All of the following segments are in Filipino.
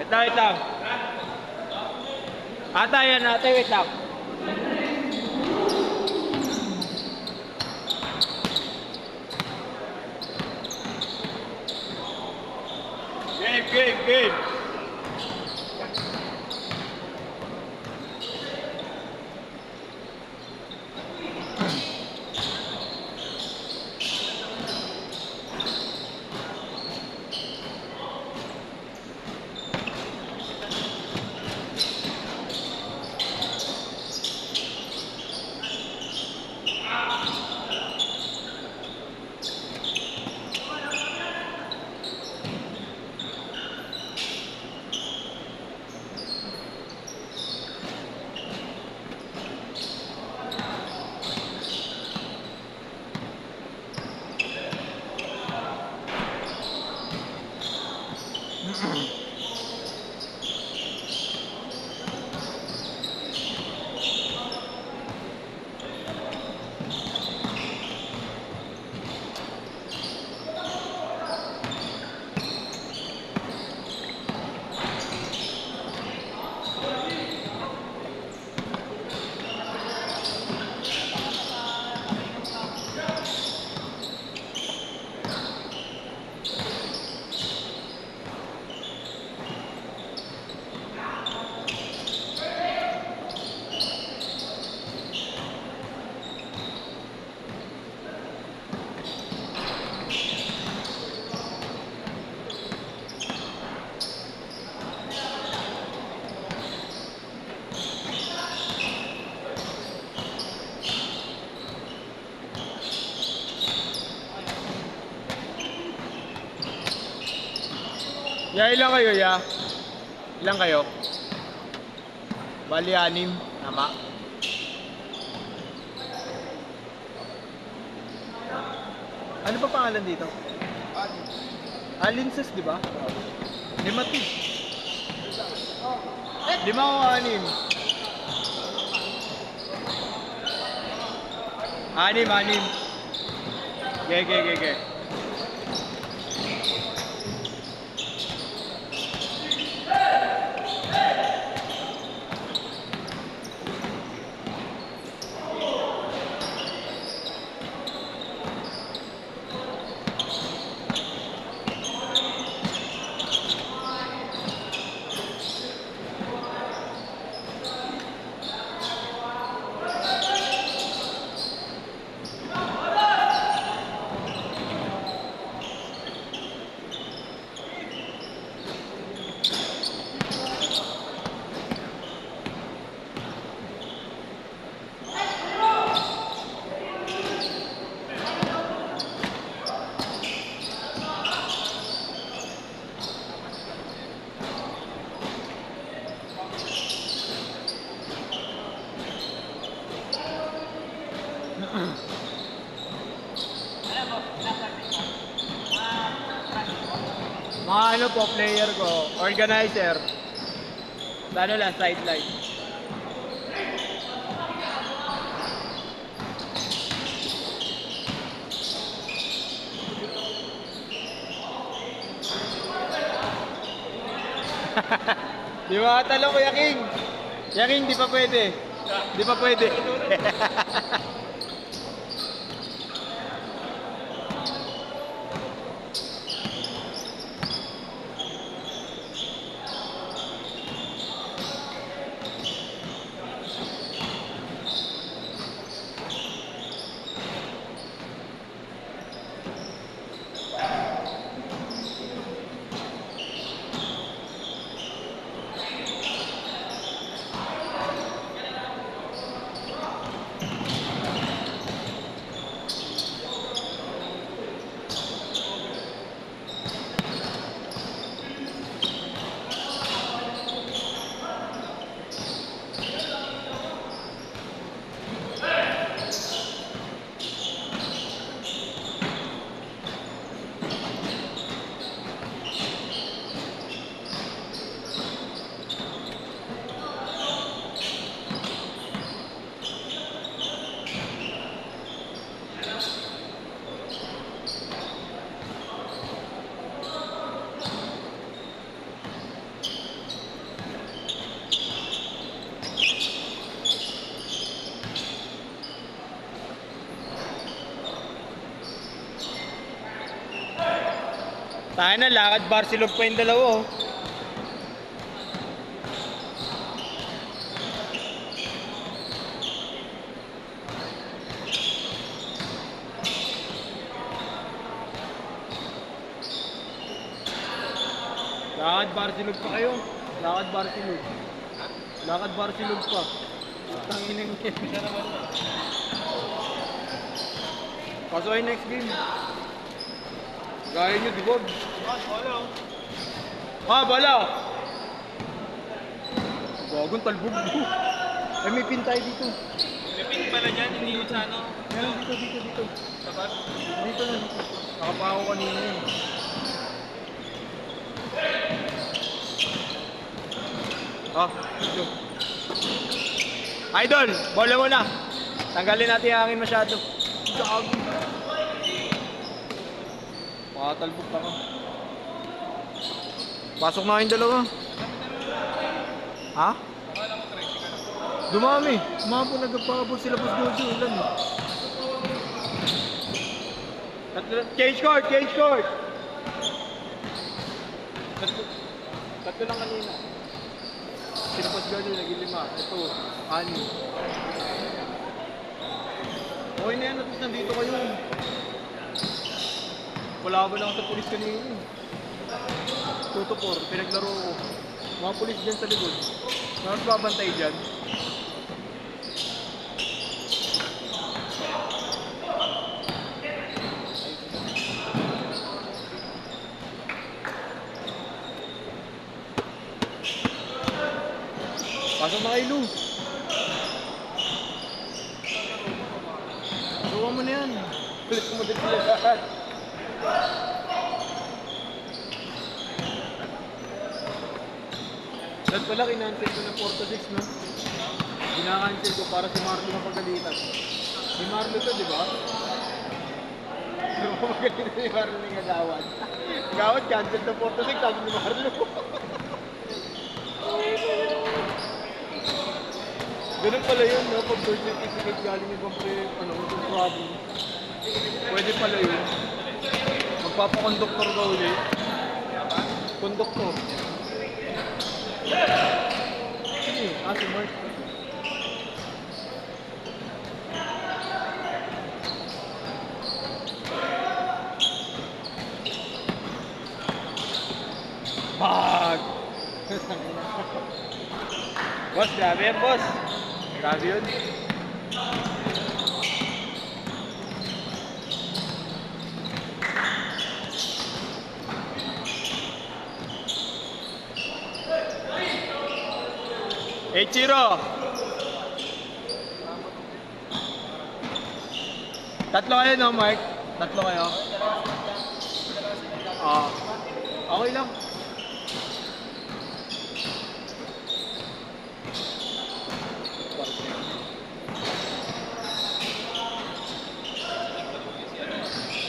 Wait lang. Ate, yan ate, wait lang. Game. Ya, ilang kayo, ya? Ilang kayo? Bali, 6. Tama. Ano pa pangalan dito? Alinses, di ba? 5 to. 5 o 6? 6. Ge. Mga ano po, player ko, organizer. Ano lang, sideline. Di ba talo ko, Yaking? Yaking, di pa pwede. Di pa pwede. Tayo na, lakad Barcelog pa yung dalawa oh. Lakad Barcelog pa kayo. Lakad Barcelog. Lakad Barcelog pa. Tanginang yan. Paso ay next game. Gaya nyo, Dibog. Bala! Gagong talbog mo. Ay, may pin tayo dito. May pin pala dyan, hindi yun sa ano. Yan, dito. Sabat? Dito na. Nakapa ako kanina yun. Dito. Idol, bola mo na. Tanggalin natin yung hangin masyado. Gago. Makatalbog pa ka. Pasok na kayong dalawa. Ha? Dumami. Dumami nagpapabot sila Boss Jojo. Ilan eh. Change court! Tatlo lang kanina. Sila Boss Jojo naging 5. Ito, 6. Okay na yan, at least nandito kayo. Wala ba lang sa pulis kanina. 2-4, pinaglaro ko. Mga pulis dyan sa likod. Mas babantay dyan. Pasok na kay Lu. Gawa mo na yan. Kulit mo din sila lahat. Dahil pala kinancel ko ng 4-6 no? Ginakancel ko para si Marlo mapagalitan. Si Marlo to, di ba? Pero mapagalitan si Marlo ng Gawad. Gawad, cancel ng 4-6, sabi ni Marlo. Ganun pala yun, no? Pag birth certificate galing ibang itong province. Pwede pala yun. Magpapakonduktor ka ulit. Konduktor. Sige, si Mark. Bag! Boss, grabe yan, boss. Grabe yun. Chiro! Tatlo kayo, no, Mark? Tatlo kayo? Okay lang.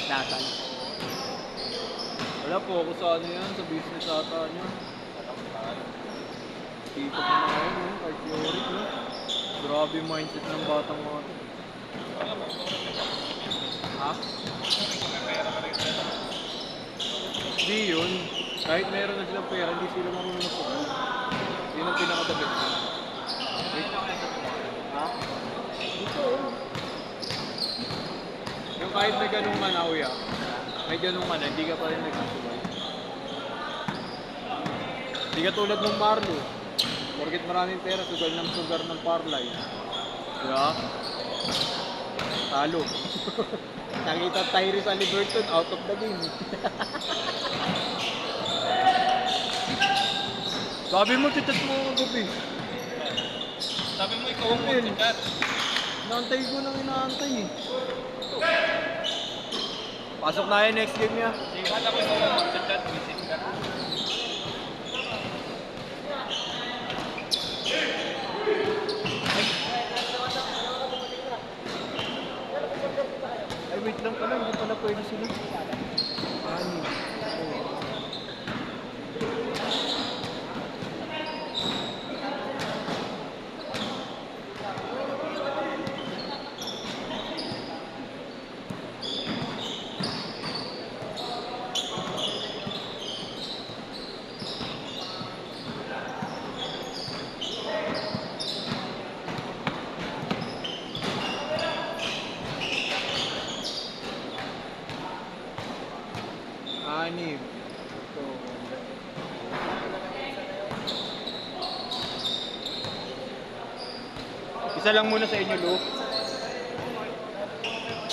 Nasaan? Wala po ako sa ano yan, sa business ata niya. Tikot na ngayon, no? Kahit theory, no? Grabe yung mindset ng batang mga ito. Ha? Hindi yun. Kahit meron na silang pera, hindi sila marunong na po. Yun ang pinakadabit ko. Wait na kayo sa ha? Dito. Yung kahit may ganung ka na, uya. May ganung ka na, hindi ka pa rin nagsusuway. Hindi ka tulad ng Marlo. Porket maraming pera, sugar ng parlay. Diba? Talo. Nakita Tyrese Haliburton out of the game. Sabi mo, chat mo ang gabi. Sabi mo, ikaw ang mag-chat. Inaantay ko nang inaantay eh. Pasok na yun next game niya. Sige, kala ko ikaw ang mag-chat. Visit ka. Ay, wait lang pala. Hindi pala pwede sila. Ano? Isa lang muna sa inyo, Lu.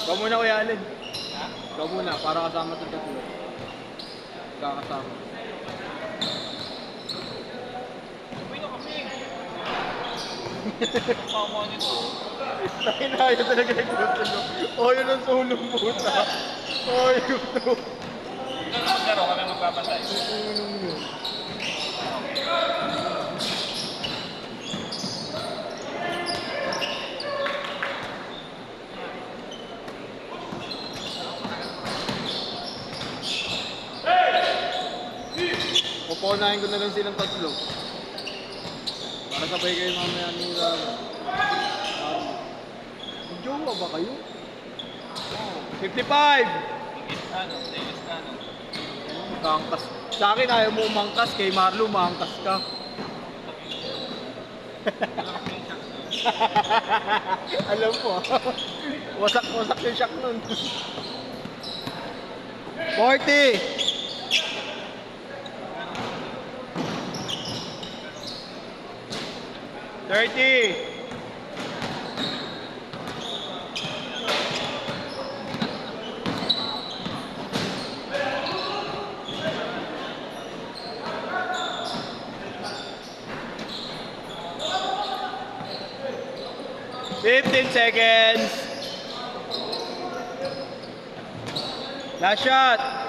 Ikaw muna, Kuya Alin. Ha? Ikaw muna, para kasama sa tatlo. Kakasama. Uy na kami. Kasama nito. Tayo na, yun talaga nagtutulo. O, yun ang sulong puta. O, yun to. Ikaw na maglaro, kami magpapatay. Sulong yun. Pupunahin ko na lang silang tatlo. Para sabay kayo mamaya ni Rama. Jowa ba kayo? 55! Ingit ano, Davis ano. Mangkas. Sa akin ayaw mo umangkas, kay Marlo umangkas ka. Alam mo, wasak-wasak yung shock nun. 40! 30! 15 seconds. Last shot.